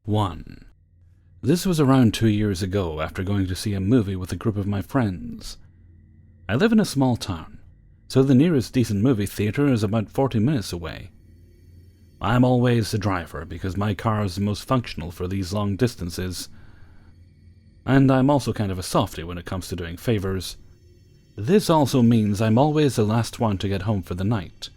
1. This was around 2 years ago after going to see a movie with a group of my friends. I live in a small town, so the nearest decent movie theater is about 40 minutes away. I'm always the driver because my car is the most functional for these long distances, and I'm also kind of a softie when it comes to doing favors. This also means I'm always the last one to get home for the night,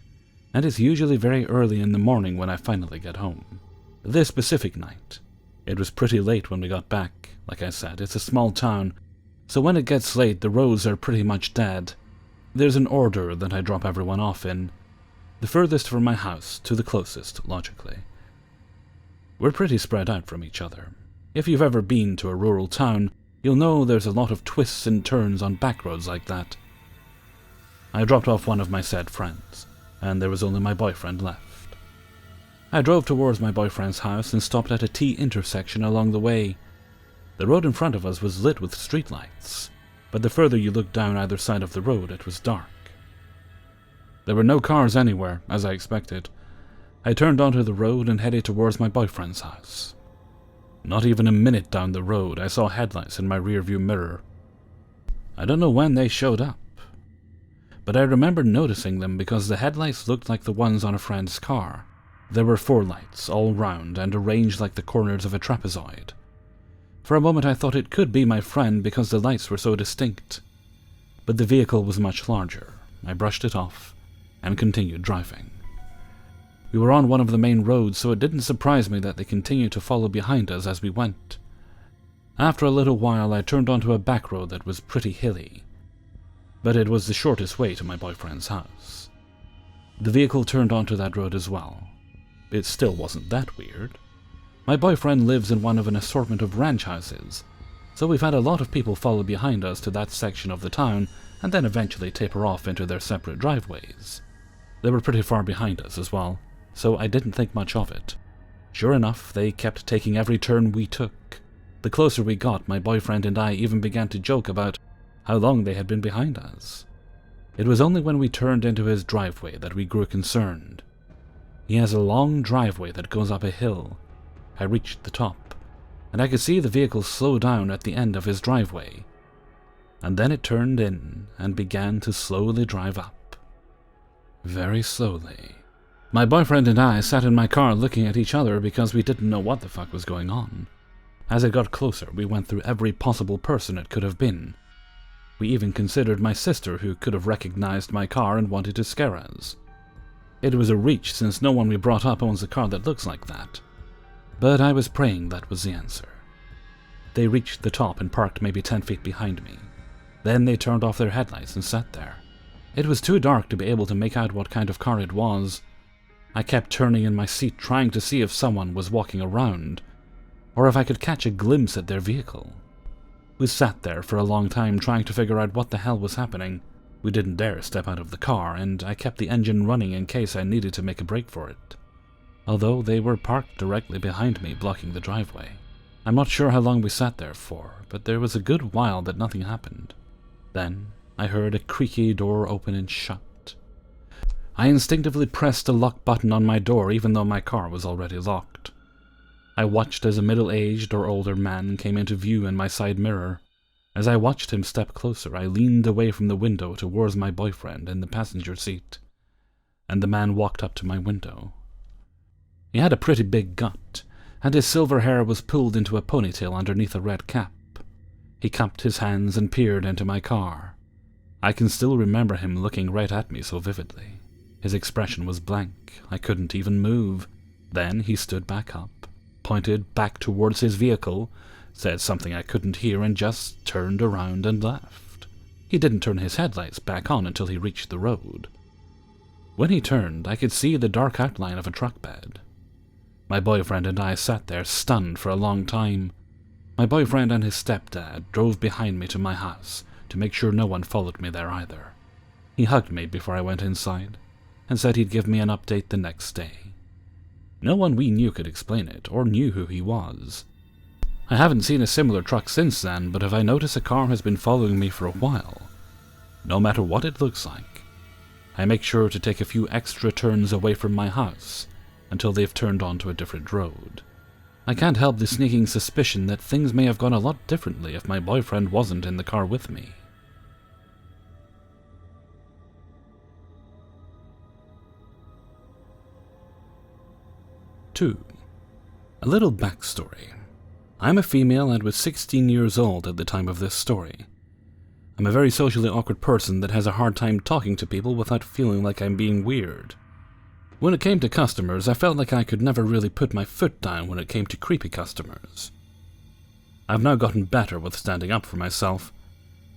and it's usually very early in the morning when I finally get home. This specific night, it was pretty late when we got back. Like I said, it's a small town, so when it gets late the roads are pretty much dead. There's an order that I drop everyone off in, the furthest from my house to the closest, logically. We're pretty spread out from each other. If you've ever been to a rural town, you'll know there's a lot of twists and turns on back roads like that. I dropped off one of my said friends, and there was only my boyfriend left. I drove towards my boyfriend's house and stopped at a T intersection along the way. The road in front of us was lit with streetlights, but the further you looked down either side of the road, it was dark. There were no cars anywhere, as I expected. I turned onto the road and headed towards my boyfriend's house. Not even a minute down the road, I saw headlights in my rearview mirror. I don't know when they showed up, but I remember noticing them because the headlights looked like the ones on a friend's car. There were 4 lights, all round and arranged like the corners of a trapezoid. For a moment I thought it could be my friend because the lights were so distinct. But the vehicle was much larger. I brushed it off and continued driving. We were on one of the main roads, so it didn't surprise me that they continued to follow behind us as we went. After a little while I turned onto a back road that was pretty hilly, but it was the shortest way to my boyfriend's house. The vehicle turned onto that road as well. It still wasn't that weird. My boyfriend lives in one of an assortment of ranch houses, so we've had a lot of people follow behind us to that section of the town and then eventually taper off into their separate driveways. They were pretty far behind us as well, so I didn't think much of it. Sure enough, they kept taking every turn we took. The closer we got, my boyfriend and I even began to joke about how long they had been behind us. It was only when we turned into his driveway that we grew concerned. He has a long driveway that goes up a hill. I reached the top, and I could see the vehicle slow down at the end of his driveway. And then it turned in and began to slowly drive up. Very slowly. My boyfriend and I sat in my car looking at each other because we didn't know what the fuck was going on. As it got closer, we went through every possible person it could have been. We even considered my sister, who could have recognized my car and wanted to scare us. It was a reach since no one we brought up owns a car that looks like that. But I was praying that was the answer. They reached the top and parked maybe 10 feet behind me. Then they turned off their headlights and sat there. It was too dark to be able to make out what kind of car it was. I kept turning in my seat trying to see if someone was walking around, or if I could catch a glimpse at their vehicle. We sat there for a long time trying to figure out what the hell was happening. We didn't dare step out of the car, and I kept the engine running in case I needed to make a break for it. Although they were parked directly behind me, blocking the driveway. I'm not sure how long we sat there for, but there was a good while that nothing happened. Then I heard a creaky door open and shut. I instinctively pressed the lock button on my door even though my car was already locked. I watched as a middle-aged or older man came into view in my side mirror. As I watched him step closer, I leaned away from the window towards my boyfriend in the passenger seat, and the man walked up to my window. He had a pretty big gut, and his silver hair was pulled into a ponytail underneath a red cap. He cupped his hands and peered into my car. I can still remember him looking right at me so vividly. His expression was blank. I couldn't even move. Then he stood back up, pointed back towards his vehicle, said something I couldn't hear, and just turned around and left. He didn't turn his headlights back on until he reached the road. When he turned, I could see the dark outline of a truck bed. My boyfriend and I sat there stunned for a long time. My boyfriend and his stepdad drove behind me to my house to make sure no one followed me there either. He hugged me before I went inside and said he'd give me an update the next day. No one we knew could explain it or knew who he was. I haven't seen a similar truck since then, but if I notice a car has been following me for a while, no matter what it looks like, I make sure to take a few extra turns away from my house until they've turned onto a different road. I can't help the sneaking suspicion that things may have gone a lot differently if my boyfriend wasn't in the car with me. 2. A little backstory. I'm a female and was 16 years old at the time of this story. I'm a very socially awkward person that has a hard time talking to people without feeling like I'm being weird. When it came to customers, I felt like I could never really put my foot down when it came to creepy customers. I've now gotten better with standing up for myself,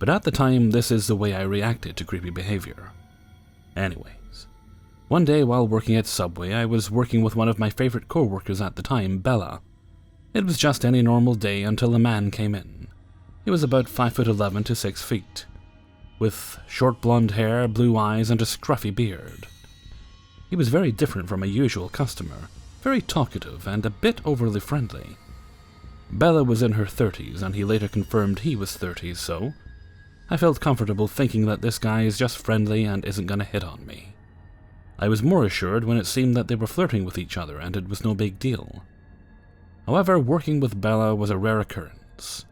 but at the time this is the way I reacted to creepy behavior. Anyways, one day while working at Subway, I was working with one of my favorite co-workers at the time, Bella. It was just any normal day until a man came in. He was about 5'11" to 6 feet, with short blonde hair, blue eyes, and a scruffy beard. He was very different from a usual customer, very talkative and a bit overly friendly. Bella was in her 30s, and he later confirmed he was 30, so I felt comfortable thinking that this guy is just friendly and isn't gonna hit on me. I was more assured when it seemed that they were flirting with each other and it was no big deal. However, working with Bella was a rare occurrence.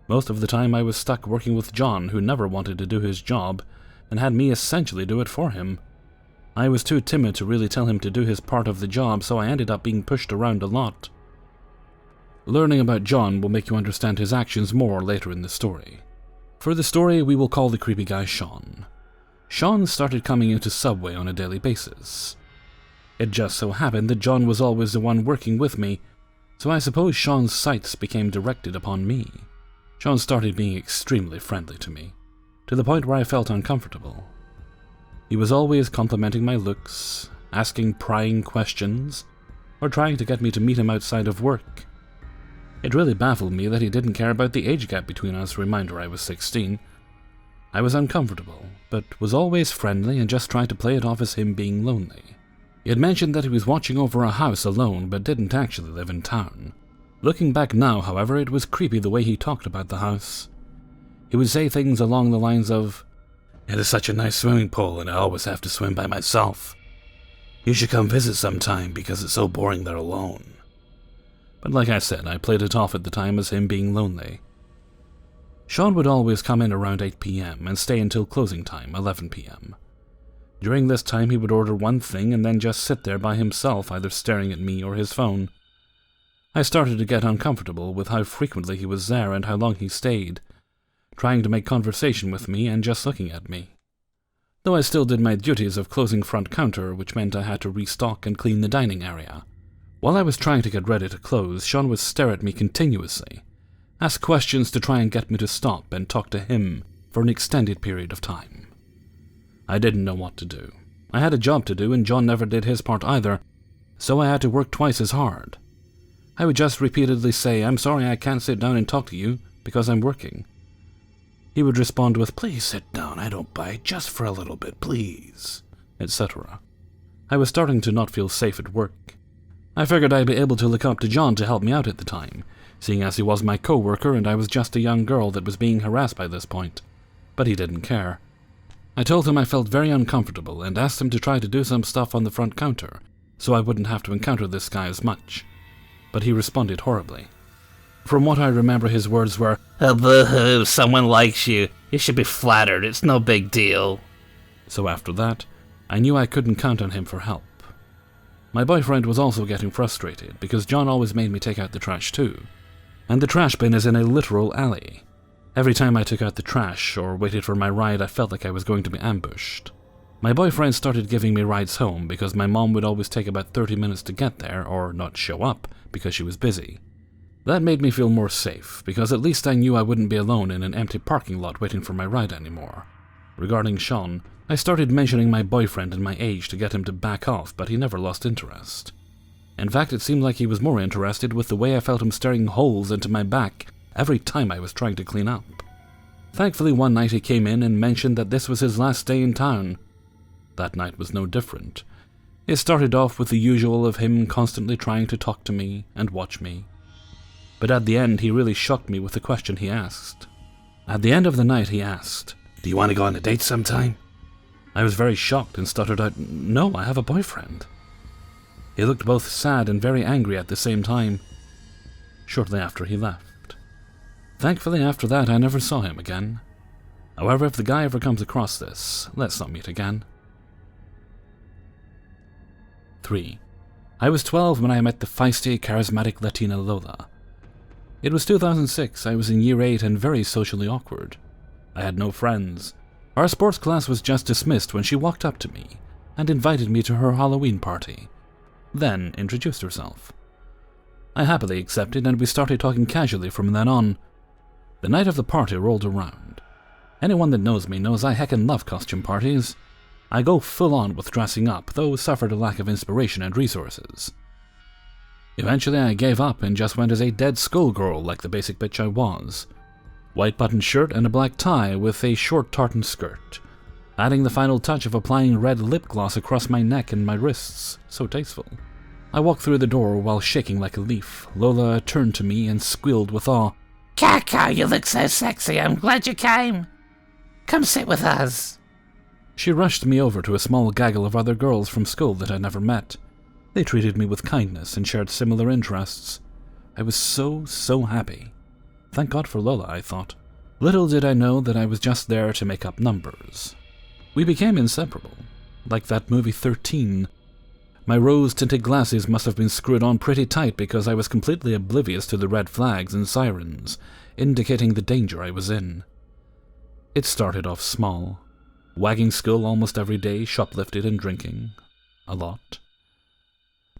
Most of the time I was stuck working with John, who never wanted to do his job and had me essentially do it for him. I was too timid to really tell him to do his part of the job, so I ended up being pushed around a lot. Learning about John will make you understand his actions more later in the story. For the story, we will call the creepy guy Sean. Sean started coming into Subway on a daily basis. It just so happened that John was always the one working with me, so I suppose Sean's sights became directed upon me. Sean started being extremely friendly to me, to the point where I felt uncomfortable. He was always complimenting my looks, asking prying questions, or trying to get me to meet him outside of work. It really baffled me that he didn't care about the age gap between us, reminder I was 16. I was uncomfortable, but was always friendly and just tried to play it off as him being lonely. He had mentioned that he was watching over a house alone, but didn't actually live in town. Looking back now, however, it was creepy the way he talked about the house. He would say things along the lines of, "It is such a nice swimming pool and I always have to swim by myself. You should come visit sometime because it's so boring there alone." But like I said, I played it off at the time as him being lonely. Sean would always come in around 8 p.m. and stay until closing time, 11 p.m. During this time he would order one thing and then just sit there by himself, either staring at me or his phone. I started to get uncomfortable with how frequently he was there and how long he stayed, trying to make conversation with me and just looking at me. Though I still did my duties of closing front counter, which meant I had to restock and clean the dining area. While I was trying to get ready to close, Sean would stare at me continuously, ask questions to try and get me to stop and talk to him for an extended period of time. I didn't know what to do. I had a job to do and John never did his part either, so I had to work twice as hard. I would just repeatedly say, "I'm sorry I can't sit down and talk to you because I'm working." He would respond with, "Please sit down, I don't bite, just for a little bit, please," etc. I was starting to not feel safe at work. I figured I'd be able to look up to John to help me out at the time, seeing as he was my co-worker and I was just a young girl that was being harassed by this point. But he didn't care. I told him I felt very uncomfortable and asked him to try to do some stuff on the front counter, so I wouldn't have to encounter this guy as much. But he responded horribly. From what I remember, his words were, "Oh, boo-hoo, someone likes you. You should be flattered, it's no big deal." So after that, I knew I couldn't count on him for help. My boyfriend was also getting frustrated because John always made me take out the trash too. And the trash bin is in a literal alley. Every time I took out the trash or waited for my ride, I felt like I was going to be ambushed. My boyfriend started giving me rides home because my mom would always take about 30 minutes to get there or not show up because she was busy. That made me feel more safe because at least I knew I wouldn't be alone in an empty parking lot waiting for my ride anymore. Regarding Sean, I started mentioning my boyfriend and my age to get him to back off, but he never lost interest. In fact, it seemed like he was more interested with the way I felt him staring holes into my back every time I was trying to clean up. Thankfully, one night he came in and mentioned that this was his last day in town. That night was no different. It started off with the usual of him constantly trying to talk to me and watch me. But at the end, he really shocked me with the question he asked. At the end of the night, he asked, "Do you want to go on a date sometime?" I was very shocked and stuttered out, "No, I have a boyfriend." He looked both sad and very angry at the same time. shortly after he left. Thankfully, after that, I never saw him again. However, if the guy ever comes across this, let's not meet again. 3. I was 12 when I met the feisty, charismatic Latina Lola. It was 2006, I was in year 8 and very socially awkward. I had no friends. Our sports class was just dismissed when she walked up to me and invited me to her Halloween party, then introduced herself. I happily accepted and we started talking casually from then on. The night of the party rolled around. Anyone that knows me knows I heckin' love costume parties. I go full on with dressing up, though suffered a lack of inspiration and resources. Eventually I gave up and just went as a dead schoolgirl like the basic bitch I was. White button shirt and a black tie with a short tartan skirt, adding the final touch of applying red lip gloss across my neck and my wrists, so tasteful. I walked through the door while shaking like a leaf. Lola turned to me and squealed with awe. "Caatko, you look so sexy, I'm glad you came. Come sit with us." She rushed me over to a small gaggle of other girls from school that I'd never met. They treated me with kindness and shared similar interests. I was so happy. Thank God for Lola, I thought. Little did I know that I was just there to make up numbers. We became inseparable, like that movie 13. My rose-tinted glasses must have been screwed on pretty tight because I was completely oblivious to the red flags and sirens, indicating the danger I was in. It started off small. Wagging school almost every day, shoplifted and drinking. A lot.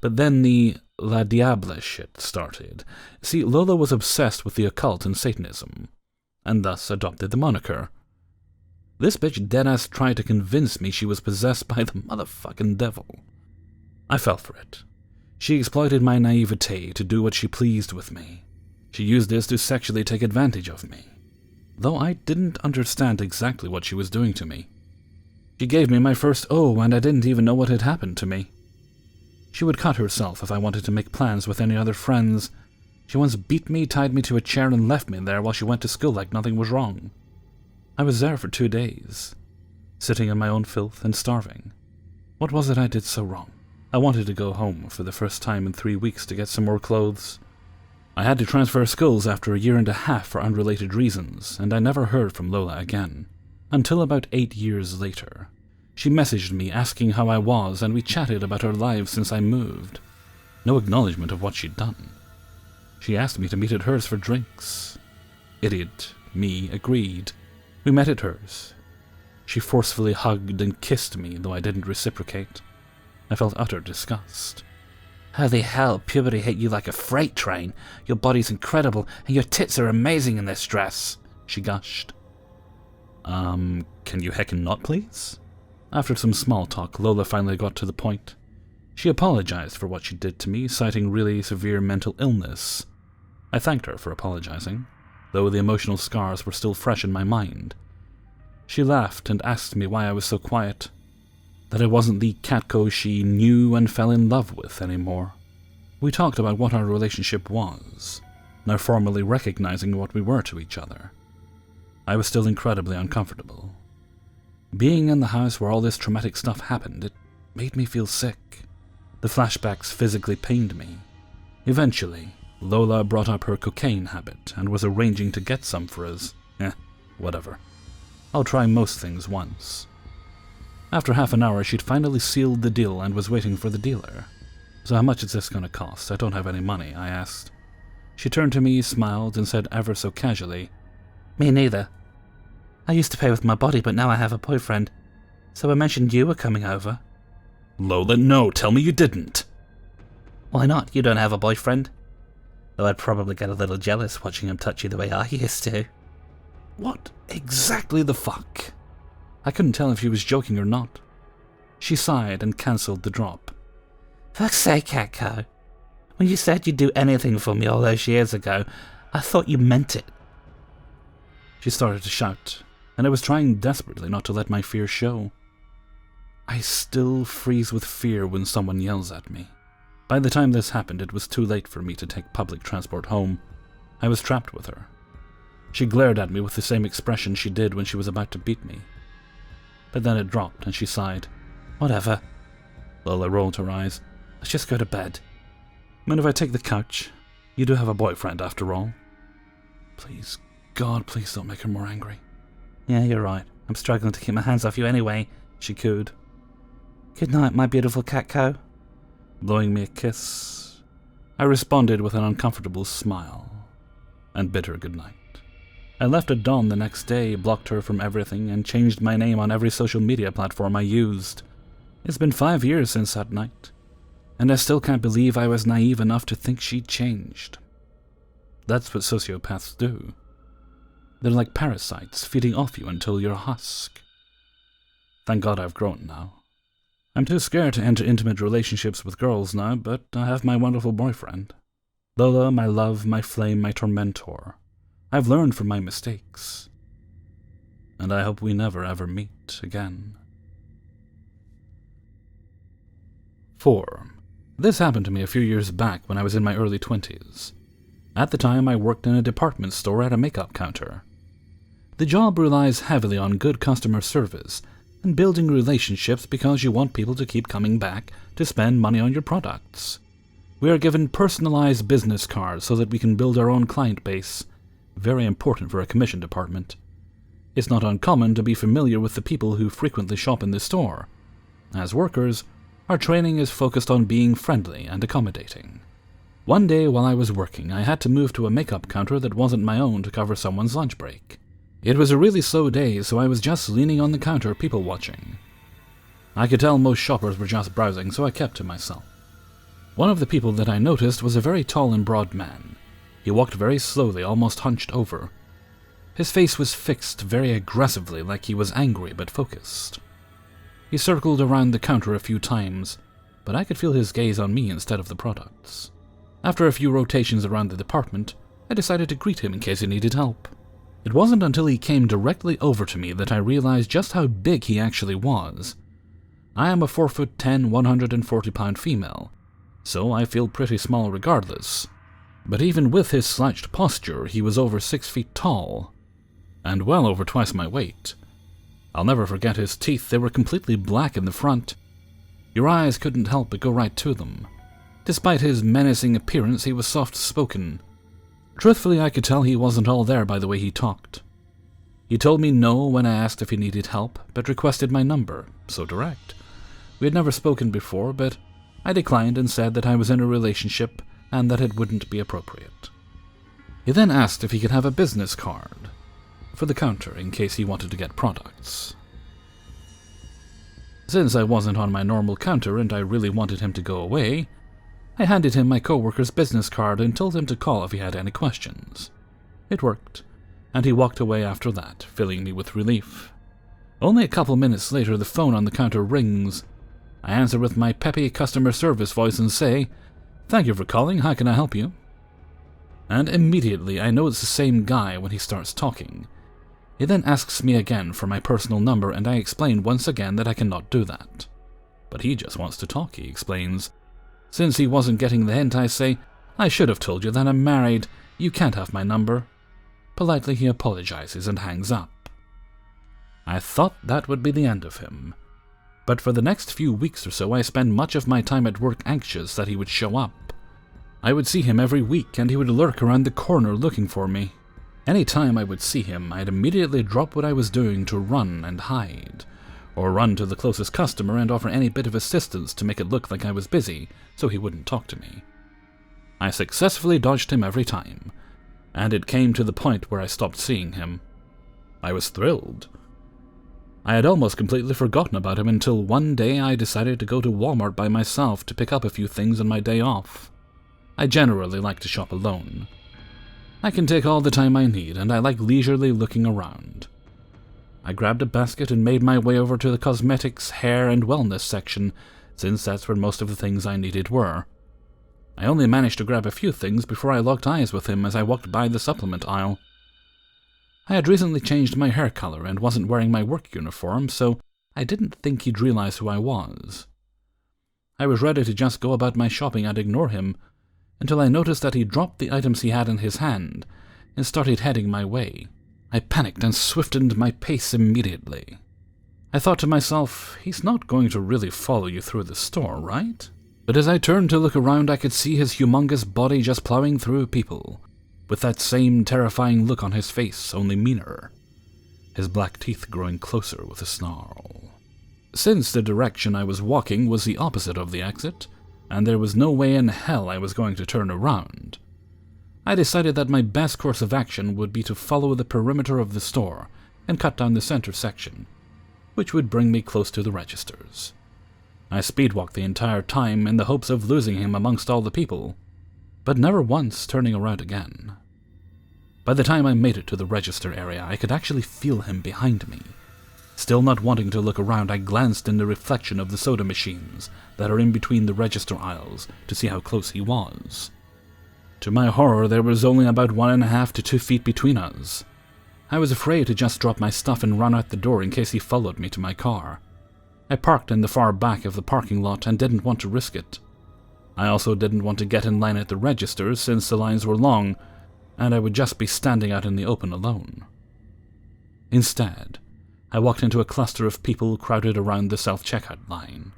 But then the La Diable shit started. See, Lola was obsessed with the occult and Satanism, and thus adopted the moniker. This bitch deadass tried to convince me she was possessed by the motherfucking devil. I fell for it. She exploited my naivete to do what she pleased with me. She used this to sexually take advantage of me, though I didn't understand exactly what she was doing to me. She gave me my first O, and I didn't even know what had happened to me. She would cut herself if I wanted to make plans with any other friends. She once beat me, tied me to a chair, and left me there while she went to school like nothing was wrong. I was there for 2 days, sitting in my own filth and starving. What was it I did so wrong? I wanted to go home for the first time in 3 weeks to get some more clothes. I had to transfer schools after a year and a half for unrelated reasons, and I never heard from Lola again. Until about 8 years later. She messaged me asking how I was, and we chatted about our lives since I moved. No acknowledgement of what she'd done. She asked me to meet at hers for drinks. Idiot, me, agreed. We met at hers. She forcefully hugged and kissed me, though I didn't reciprocate. I felt utter disgust. "Holy hell, puberty hit you like a freight train. Your body's incredible, and your tits are amazing in this dress," she gushed. Can you heckin' not, please? After some small talk, Lola finally got to the point. She apologized for what she did to me, citing really severe mental illness. I thanked her for apologizing, though the emotional scars were still fresh in my mind. She laughed and asked me why I was so quiet, that I wasn't the Caatko she knew and fell in love with anymore. We talked about what our relationship was, now formally recognizing what we were to each other. I was still incredibly uncomfortable. Being in the house where all this traumatic stuff happened, it made me feel sick. The flashbacks physically pained me. Eventually, Lola brought up her cocaine habit and was arranging to get some for us. Whatever. I'll try most things once. After half an hour, she'd finally sealed the deal and was waiting for the dealer. "So how much is this going to cost? I don't have any money," I asked. She turned to me, smiled, and said ever so casually, "Me neither. I used to pay with my body, but now I have a boyfriend. So I mentioned you were coming over." "Lola, no, tell me you didn't." "Why not? You don't have a boyfriend?" "Though I'd probably get a little jealous watching him touch you the way I used to." What exactly the fuck? I couldn't tell if she was joking or not. She sighed and cancelled the drop. "Fuck's sake, Caatko. When you said you'd do anything for me all those years ago, I thought you meant it." She started to shout, and I was trying desperately not to let my fear show. I still freeze with fear when someone yells at me. By the time this happened, it was too late for me to take public transport home. I was trapped with her. She glared at me with the same expression she did when she was about to beat me. But then it dropped, and she sighed. "Whatever." Lola rolled her eyes. "Let's just go to bed." "Mind if I take the couch? You do have a boyfriend, after all. Please, God, please don't make her more angry. Yeah, you're right. I'm struggling to keep my hands off you anyway, she cooed. Good night, my beautiful Caatko. Blowing me a kiss, I responded with an uncomfortable smile and bid her good night. I left at dawn the next day, blocked her from everything, and changed my name on every social media platform I used. It's been 5 years since that night, and I still can't believe I was naive enough to think she'd changed. That's what sociopaths do. They're like parasites, feeding off you until you're a husk. Thank God I've grown now. I'm too scared to enter intimate relationships with girls now, but I have my wonderful boyfriend. Lola, my love, my flame, my tormentor. I've learned from my mistakes, and I hope we never ever meet again. 4. This happened to me a few years back when I was in my early 20s. At the time, I worked in a department store at a makeup counter. The job relies heavily on good customer service and building relationships because you want people to keep coming back to spend money on your products. We are given personalized business cards so that we can build our own client base. Very important for a commission department. It's not uncommon to be familiar with the people who frequently shop in the store. As workers, our training is focused on being friendly and accommodating. One day while I was working, I had to move to a makeup counter that wasn't my own to cover someone's lunch break. It was a really slow day, so I was just leaning on the counter people watching. I could tell most shoppers were just browsing, so I kept to myself. One of the people that I noticed was a very tall and broad man. He walked very slowly, almost hunched over. His face was fixed very aggressively, like he was angry but focused. He circled around the counter a few times, but I could feel his gaze on me instead of the products. After a few rotations around the department, I decided to greet him in case he needed help. It wasn't until he came directly over to me that I realized just how big he actually was. I am a 4'10", 140-pound female, so I feel pretty small regardless. But even with his slouched posture, he was over 6 feet tall, and well over twice my weight. I'll never forget his teeth. They were completely black in the front. Your eyes couldn't help but go right to them. Despite his menacing appearance, he was soft-spoken. Truthfully, I could tell he wasn't all there by the way he talked. He told me no when I asked if he needed help, but requested my number, so direct. We had never spoken before, but I declined and said that I was in a relationship and that it wouldn't be appropriate. He then asked if he could have a business card for the counter in case he wanted to get products. Since I wasn't on my normal counter and I really wanted him to go away, I handed him my coworker's business card and told him to call if he had any questions. It worked, and he walked away after that, filling me with relief. Only a couple minutes later, the phone on the counter rings. I answer with my peppy customer service voice and say, "Thank you for calling, how can I help you?" And immediately I know it's the same guy when he starts talking. He then asks me again for my personal number, and I explain once again that I cannot do that. But he just wants to talk, he explains. Since he wasn't getting the hint, I say, "I should have told you that I'm married. You can't have my number." Politely he apologizes and hangs up. I thought that would be the end of him. But for the next few weeks or so, I spent much of my time at work anxious that he would show up. I would see him every week, and he would lurk around the corner looking for me. Any time I would see him, I'd immediately drop what I was doing to run and hide, or run to the closest customer and offer any bit of assistance to make it look like I was busy, so he wouldn't talk to me. I successfully dodged him every time, and it came to the point where I stopped seeing him. I was thrilled. I had almost completely forgotten about him until one day I decided to go to Walmart by myself to pick up a few things on my day off. I generally like to shop alone. I can take all the time I need, and I like leisurely looking around. I grabbed a basket and made my way over to the cosmetics, hair, and wellness section, since that's where most of the things I needed were. I only managed to grab a few things before I locked eyes with him as I walked by the supplement aisle. I had recently changed my hair color and wasn't wearing my work uniform, so I didn't think he'd realize who I was. I was ready to just go about my shopping and ignore him, until I noticed that he dropped the items he had in his hand and started heading my way. I panicked and swiftened my pace immediately. I thought to myself, he's not going to really follow you through the store, right? But as I turned to look around, I could see his humongous body just plowing through people, with that same terrifying look on his face, only meaner, his black teeth growing closer with a snarl. Since the direction I was walking was the opposite of the exit, and there was no way in hell I was going to turn around, I decided that my best course of action would be to follow the perimeter of the store and cut down the center section, which would bring me close to the registers. I speedwalked the entire time in the hopes of losing him amongst all the people, but never once turning around again. By the time I made it to the register area, I could actually feel him behind me. Still not wanting to look around, I glanced in the reflection of the soda machines that are in between the register aisles to see how close he was. To my horror, there was only about 1.5 to 2 feet between us. I was afraid to just drop my stuff and run out the door in case he followed me to my car. I parked in the far back of the parking lot and didn't want to risk it. I also didn't want to get in line at the registers since the lines were long, and I would just be standing out in the open alone. Instead, I walked into a cluster of people crowded around the self-checkout line.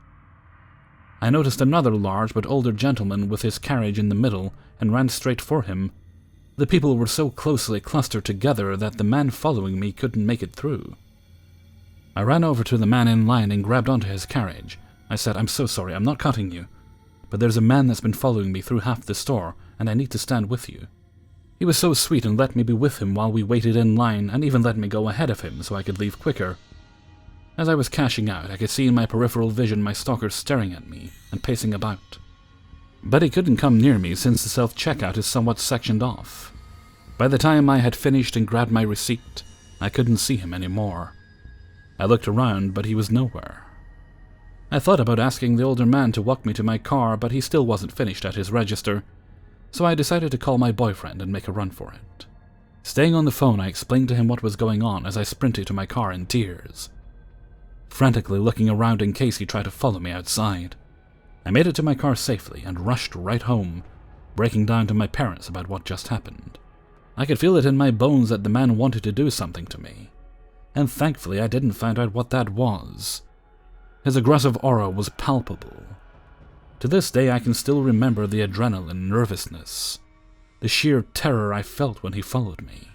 I noticed another large but older gentleman with his carriage in the middle and ran straight for him. The people were so closely clustered together that the man following me couldn't make it through. I ran over to the man in line and grabbed onto his carriage. I said, "I'm so sorry, I'm not cutting you, but there's a man that's been following me through half the store, and I need to stand with you." He was so sweet and let me be with him while we waited in line, and even let me go ahead of him so I could leave quicker. As I was cashing out, I could see in my peripheral vision my stalker staring at me and pacing about. But he couldn't come near me since the self-checkout is somewhat sectioned off. By the time I had finished and grabbed my receipt, I couldn't see him anymore. I looked around, but he was nowhere. I thought about asking the older man to walk me to my car, but he still wasn't finished at his register, so I decided to call my boyfriend and make a run for it. Staying on the phone, I explained to him what was going on as I sprinted to my car in tears, frantically looking around in case he tried to follow me outside. I made it to my car safely and rushed right home, breaking down to my parents about what just happened. I could feel it in my bones that the man wanted to do something to me, and thankfully I didn't find out what that was. His aggressive aura was palpable. To this day I can still remember the adrenaline, nervousness, the sheer terror I felt when he followed me.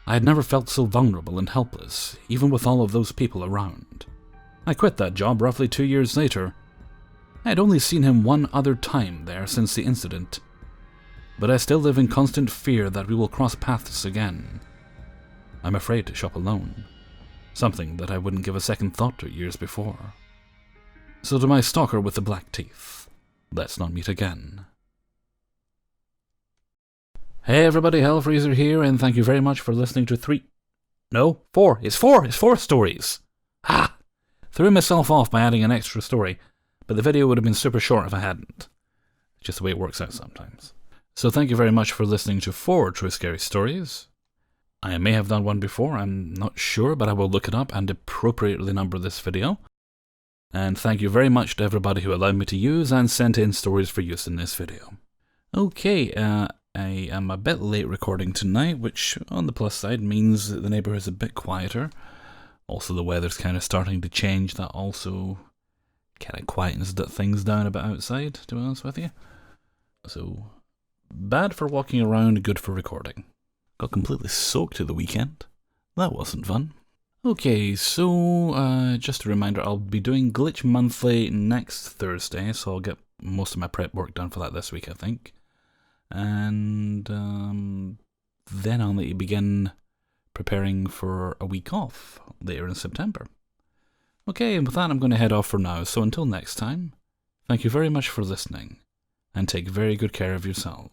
I had never felt so vulnerable and helpless, even with all of those people around. I quit that job roughly 2 years later. I had only seen him one other time there since the incident, but I still live in constant fear that we will cross paths again. I'm afraid to shop alone, something that I wouldn't give a second thought to years before. So to my stalker with the black teeth, let's not meet again. Hey everybody, Hellfreezer here, and thank you very much for listening to four. It's four stories. Threw myself off by adding an extra story, but the video would have been super short if I hadn't. It's just the way it works out sometimes. So thank you very much for listening to 4 True Scary Stories. I may have done one before, I'm not sure, but I will look it up and appropriately number this video. And thank you very much to everybody who allowed me to use and sent in stories for use in this video. Okay, I am a bit late recording tonight, which on the plus side means that the neighborhood is a bit quieter. Also the weather's kind of starting to change, that also kind of quietens things down a bit outside, to be honest with you. So, bad for walking around, good for recording. Got completely soaked to the weekend. That wasn't fun. Okay, so just a reminder, I'll be doing Glitch Monthly next Thursday, so I'll get most of my prep work done for that this week, I think. And then I'll need to begin preparing for a week off later in September. Okay, and with that I'm going to head off for now, so until next time, thank you very much for listening, and take very good care of yourselves.